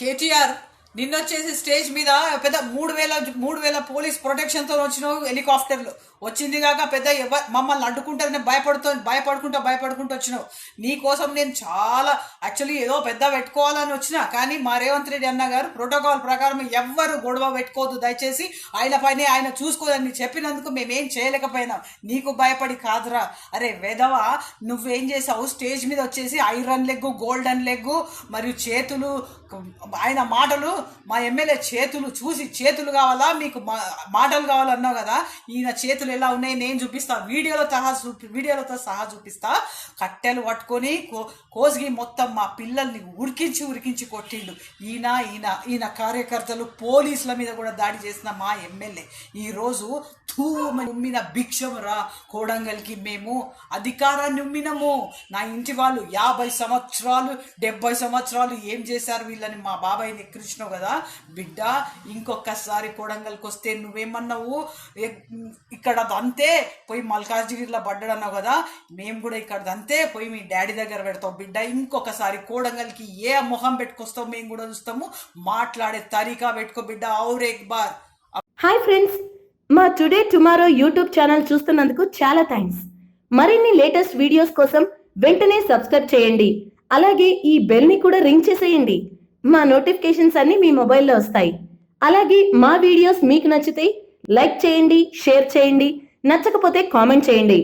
KTR నిన్నొచ్చేసి stage మీద పెద్ద 3,000 police protection తో వచ్చినావు హెలికాప్టర్లు వచ్చింది కాక పెద్ద మమ్మల్ని అడ్డుకుంటారని భయపడుకుంటూ వచ్చినావు. నీ కోసం నేను చాలా యాక్చువల్లీ ఏదో పెద్ద పెట్టుకోవాలని వచ్చినా, కానీ మా రేవంత్ రెడ్డి అన్న గారు ప్రోటోకాల్ ప్రకారం ఎవ్వరు గొడవ పెట్టుకోవద్దు, దయచేసి ఆయన పైనే ఆయన చూసుకోదని చెప్పినందుకు మేమేం చేయలేకపోయినాం. నీకు భయపడి కాదురా. అరే వెధవా, నువ్వేం చేసావు? స్టేజ్ మీద వచ్చేసి ఐరన్ లెగ్, గోల్డెన్ లెగ్ మరియు చేతులు, ఆయన మాటలు, మా ఎమ్మెల్యే చేతులు చూసి చేతులు కావాలా మీకు మాటలు కావాలన్నావు కదా. ఈయన చేతులు ఎలా ఉన్నాయి నేను చూపిస్తా, వీడియోలతో సహా చూపిస్తా. కట్టెలు పట్టుకొని కోసిగి మొత్తం మా పిల్లల్ని ఉరికించి కొట్టిండు. ఈయన కార్యకర్తలు పోలీసుల మీద కూడా దాడి చేసిన మా ఎమ్మెల్యే ఈరోజు ఉమ్మిన భిక్షం రా కోడంగల్కి. మేము అధికారాన్ని ఉమ్మినము. నా ఇంటి వాళ్ళు 50 సంవత్సరాలు 70 సంవత్సరాలు ఏం చేశారు వీళ్ళని మా బాబాయ్ని ఎక్కిరించినావు కదా బిడ్డ. ఇంకొకసారి కోడంగల్కి వస్తే నువ్వేమన్నావు, ఇక్కడ అంతే పోయి మల్కాజ్గిరిలో పడ్డాడన్నావు కదా, మేము కూడా ఇక్కడ అంతే పోయి మీ డాడీ దగ్గర పెడతావు బిడ్డ. ఇంకొకసారి కోడంగల్కి ఏ మొహం పెట్టుకొస్తావు మేము కూడా చూస్తాము. మాట్లాడే తరీకా పెట్టుకో బిడ్డ. ఔర్ ఎక్ బార్. హాయ్ ఫ్రెండ్స్, మా టుడే టుమారో యూట్యూబ్ ఛానల్ చూస్తున్నందుకు చాలా థ్యాంక్స్. మరిన్ని లేటెస్ట్ వీడియోస్ కోసం వెంటనే సబ్స్క్రైబ్ చేయండి. అలాగే ఈ బెల్ ని కూడా రింగ్ చేసేయండి. మా నోటిఫికేషన్స్ అన్ని మీ మొబైల్లో వస్తాయి. అలాగే మా వీడియోస్ మీకు నచ్చితే లైక్ చేయండి, షేర్ చేయండి, నచ్చకపోతే కామెంట్ చేయండి.